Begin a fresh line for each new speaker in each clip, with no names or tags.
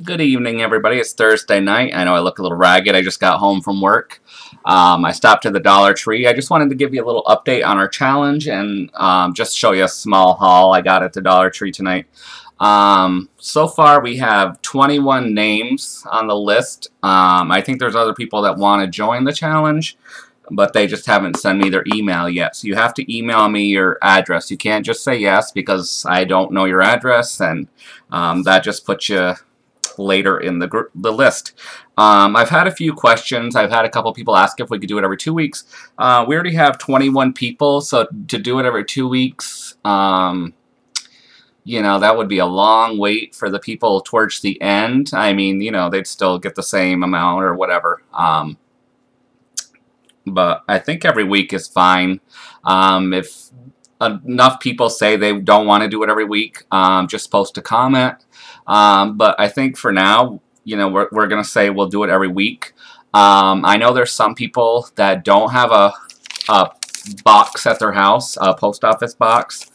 Good evening, everybody. It's Thursday night. I know I look a little ragged. I just got home from work. I stopped to the Dollar Tree. I just wanted to give you a little update on our challenge and just show you a small haul I got at the Dollar Tree tonight. So far, we have 21 names on the list. I think there's other people that want to join the challenge, but they just haven't sent me their email yet. So you have to email me your address. You can't just say yes because I don't know your address, and that just puts you later in the list. I've had a few questions. I've had a couple people ask if we could do it every 2 weeks. We already have 21 people, so to do it every 2 weeks, you know, that would be a long wait for the people towards the end. I mean, you know, they'd still get the same amount or whatever. But I think every week is fine. If enough people say they don't want to do it every week, just post a comment. But I think for now, you know, we're going to say we'll do it every week. I know there's some people that don't have a box at their house, a post office box,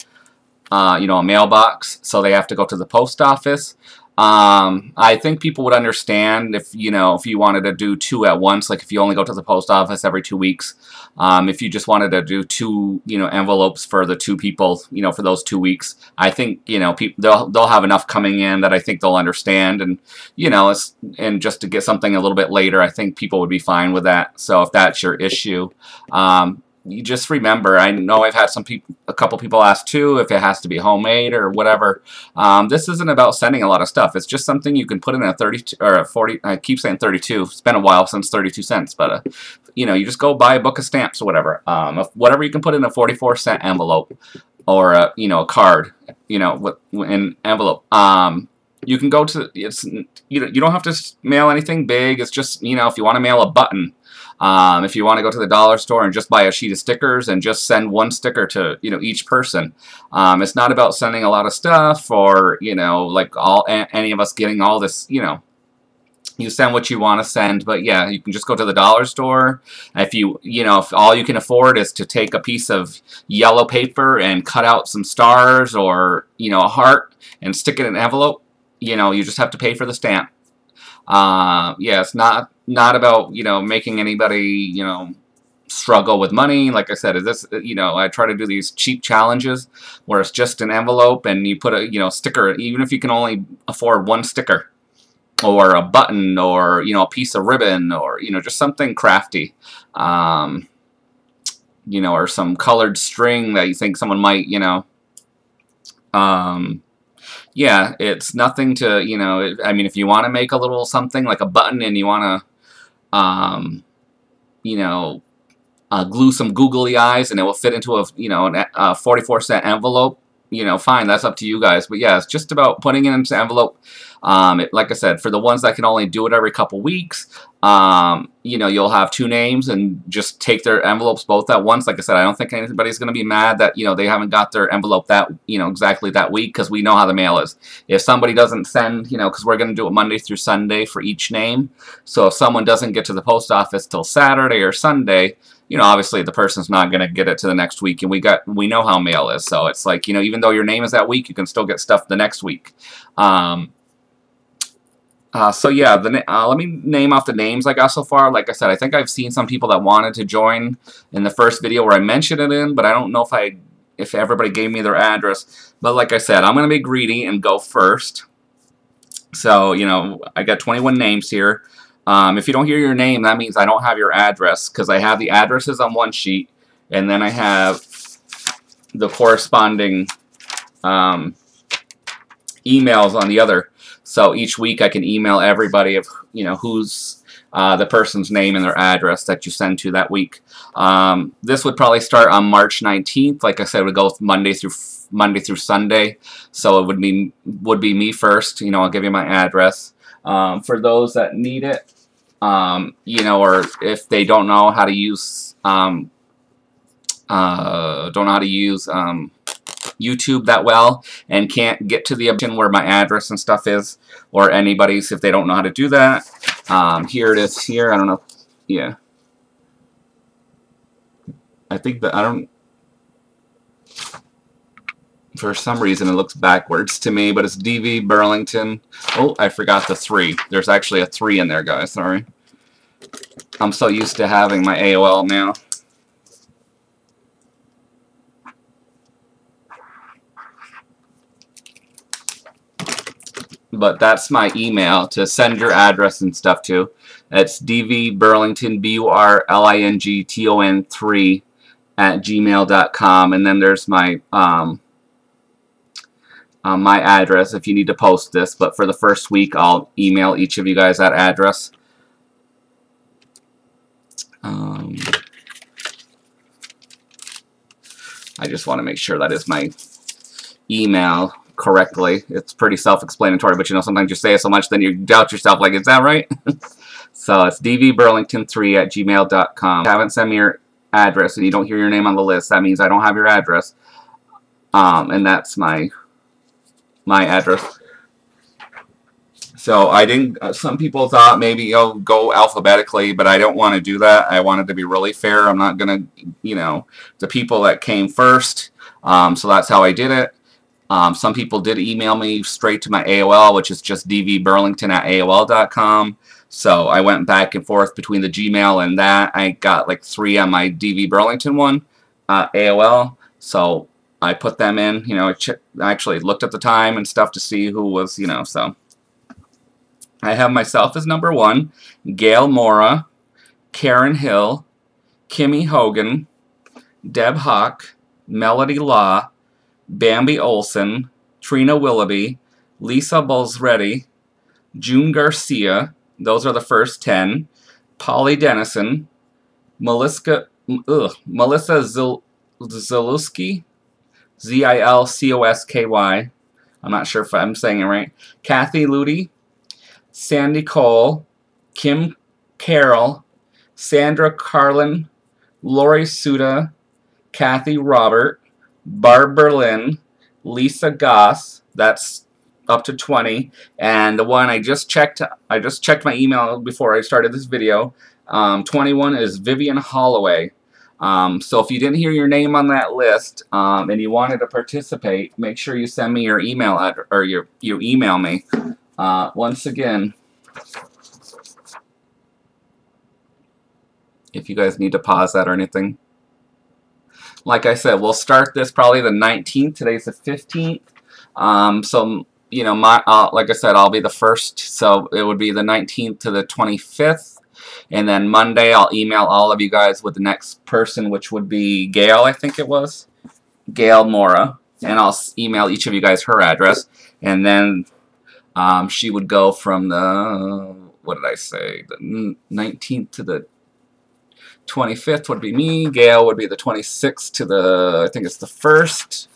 you know, a mailbox, so they have to go to the post office. I think people would understand if, you know, if you wanted to do 2 at once, like if you only go to the post office every 2 weeks. If you just wanted to do 2, you know, envelopes for the 2 people, you know, for those 2 weeks, I think, you know, they'll have enough coming in that I think they'll understand, and, you know, and just to get something a little bit later, I think people would be fine with that. So if that's your issue, you just remember, I know I've had a couple people ask too if it has to be homemade or whatever. This isn't about sending a lot of stuff. It's just something you can put in a 32 or a 40. I keep saying 32. It's been a while since 32 cents, but you know, you just go buy a book of stamps or whatever. Whatever you can put in a 44-cent envelope or a, you know, a card, you know, with an envelope. You can go to you don't have to mail anything big. It's just, you know, if you want to mail a button. If you want to go to the dollar store and just buy a sheet of stickers and just send 1 sticker to, you know, each person. It's not about sending a lot of stuff or, you know, like any of us getting all this, you know. You send what you want to send, but yeah, you can just go to the dollar store. If you know, if all you can afford is to take a piece of yellow paper and cut out some stars or, you know, a heart and stick it in an envelope, you know, you just have to pay for the stamp. Yeah, it's not about, you know, making anybody, you know, struggle with money. Like I said, you know, I try to do these cheap challenges where it's just an envelope and you put a, you know, sticker, even if you can only afford 1 sticker or a button or, you know, a piece of ribbon or, you know, just something crafty, you know, or some colored string that you think someone might, you know, yeah, it's nothing to, you know, I mean, if you want to make a little something like a button and you want to, you know, glue some googly eyes and it will fit into a, you know, a 44-cent envelope, you know, fine, that's up to you guys. But yeah, it's just about putting it into an envelope. Like I said, for the ones that can only do it every couple weeks, you know, you'll have 2 names and just take their envelopes both at once. Like I said, I don't think anybody's going to be mad that, you know, they haven't got their envelope that, you know, exactly that week, because we know how the mail is. If somebody doesn't send, you know, because we're going to do it Monday through Sunday for each name. So if someone doesn't get to the post office till Saturday or Sunday, you know, obviously the person's not going to get it to the next week, and we know how mail is. So it's like, you know, even though your name is that week, you can still get stuff the next week. So yeah, let me name off the names I got so far. Like I said, I think I've seen some people that wanted to join in the first video where I mentioned it in, but I don't know if everybody gave me their address. But like I said, I'm going to be greedy and go first. So, you know, I got 21 names here. If you don't hear your name, that means I don't have your address, because I have the addresses on one sheet, and then I have the corresponding emails on the other. So each week I can email everybody of, you know, who's the person's name and their address that you send to that week. This would probably start on March 19th. Like I said, it would go Monday through Sunday. So it would be me first. You know, I'll give you my address. For those that need it, you know, or if they don't know how to use YouTube that well and can't get to the option where my address and stuff is, or anybody's, if they don't know how to do that, here it is here. I don't know. Yeah, I think that For some reason, it looks backwards to me, but it's DV Burlington. Oh, I forgot the 3. There's actually a 3 in there, guys. Sorry. I'm so used to having my AOL now. But that's my email to send your address and stuff to. It's dvburlington, BURLINGTON 3 at gmail.com. And then there's my my address if you need to post this. But for the first week, I'll email each of you guys that address. I just want to make sure that is my email correctly. It's pretty self-explanatory, but you know, sometimes you say it so much then you doubt yourself, like, is that right? So it's dvburlington3 at gmail.com. If you haven't sent me your address and you don't hear your name on the list, that means I don't have your address. And that's my address. So I didn't, some people thought maybe you'll go alphabetically, but I don't want to do that. I want it to be really fair. I'm not going to, you know, the people that came first. So that's how I did it. Some people did email me straight to my AOL, which is just dvburlington at AOL.com. So I went back and forth between the Gmail and that. I got like 3 on my DV Burlington one, AOL. So I put them in. You know, I actually looked at the time and stuff to see who was, you know, so. I have myself as number 1, Gail Mora, Karen Hill, Kimmy Hogan, Deb Hawk, Melody Law, Bambi Olson, Trina Willoughby, Lisa Bolsready, June Garcia, those are the first 10, Polly Dennison, Melissa Zilowski, Zilcosky, I'm not sure if I'm saying it right, Kathy Ludy, Sandy Cole, Kim Carroll, Sandra Carlin, Lori Suda, Kathy Robert, Barb Berlin, Lisa Goss, that's up to 20, and the one I just checked my email before I started this video, 21 is Vivian Holloway. So if you didn't hear your name on that list and you wanted to participate, make sure you send me your email or you email me. Once again, if you guys need to pause that or anything. Like I said, we'll start this probably the 19th. Today's the 15th. So, you know, like I said, I'll be the first. So it would be the 19th to the 25th. And then Monday, I'll email all of you guys with the next person, which would be Gail, I think it was. Gail Mora. And I'll email each of you guys her address. And then she would go from the, what did I say, the 19th to the 25th would be me. Gail would be the 26th to the, I think it's the 1st.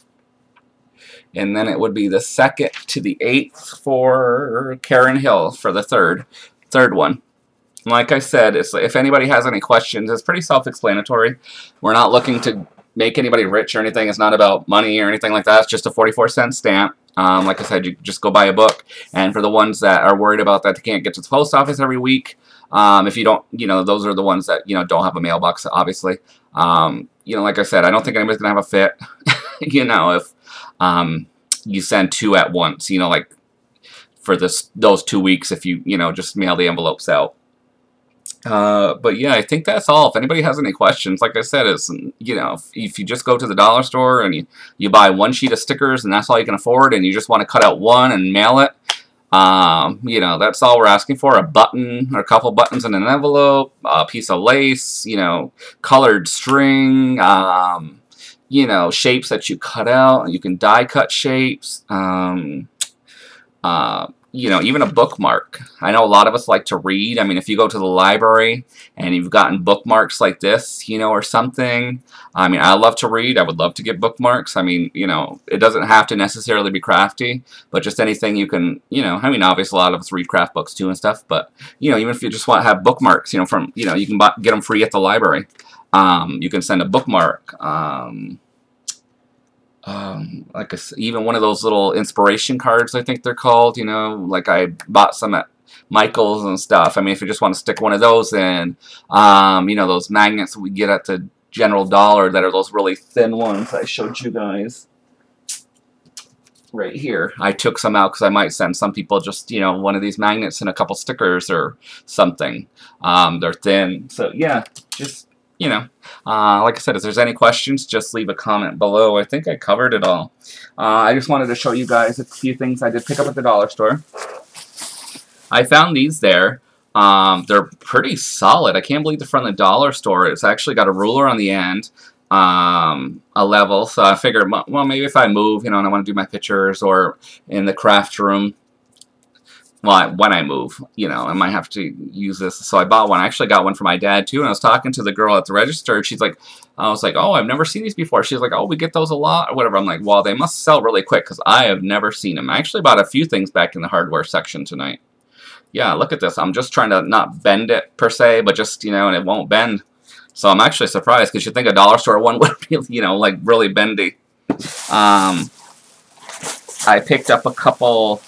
And then it would be the 2nd to the 8th for Karen Hill for the third one. Like I said, if anybody has any questions, it's pretty self-explanatory. We're not looking to make anybody rich or anything. It's not about money or anything like that. It's just a 44-cent stamp. Like I said, you just go buy a book. And for the ones that are worried about that they can't get to the post office every week, if you don't, you know, those are the ones that, you know, don't have a mailbox, obviously. You know, like I said, I don't think anybody's going to have a fit, you know, if you send 2 at once, you know, like for those 2 weeks if you, you know, just mail the envelopes out. But yeah, I think that's all. If anybody has any questions, like I said, is, you know, if you just go to the dollar store and you buy 1 sheet of stickers and that's all you can afford and you just want to cut out 1 and mail it, you know, that's all we're asking for. A button or a couple buttons in an envelope, a piece of lace, you know, colored string, you know, shapes that you cut out. You can die cut shapes. You know, even a bookmark. I know a lot of us like to read. I mean, if you go to the library and you've gotten bookmarks like this, you know, or something. I mean, I love to read. I would love to get bookmarks. I mean, you know, it doesn't have to necessarily be crafty, but just anything you can, you know, I mean, obviously a lot of us read craft books too and stuff, but, you know, even if you just want to have bookmarks, you know, from, you know, you can get them free at the library. You can send a bookmark. Like even one of those little inspiration cards, I think they're called, you know, like I bought some at Michael's and stuff. I mean, if you just want to stick one of those in, you know, those magnets we get at the General Dollar that are those really thin ones I showed you guys. right here. I took some out because I might send some people just, you know, one of these magnets and a couple stickers or something. They're thin. So, yeah, just, you know, like I said, if there's any questions, just leave a comment below. I think I covered it all. I just wanted to show you guys a few things I did pick up at the dollar store. I found these there. They're pretty solid. I can't believe they're from the dollar store. It's actually got a ruler on the end, a level. So I figured, well, maybe if I move, you know, and I want to do my pictures or in the craft room, well, when I move, you know, I might have to use this. So I bought one. I actually got one for my dad, too. And I was talking to the girl at the register. She's like, I was like, oh, I've never seen these before. She's like, oh, we get those a lot or whatever. I'm like, well, they must sell really quick because I have never seen them. I actually bought a few things back in the hardware section tonight. Yeah, look at this. I'm just trying to not bend it per se, but just, you know, and it won't bend. So I'm actually surprised because you think a dollar store one would be, you know, like really bendy. I picked up a couple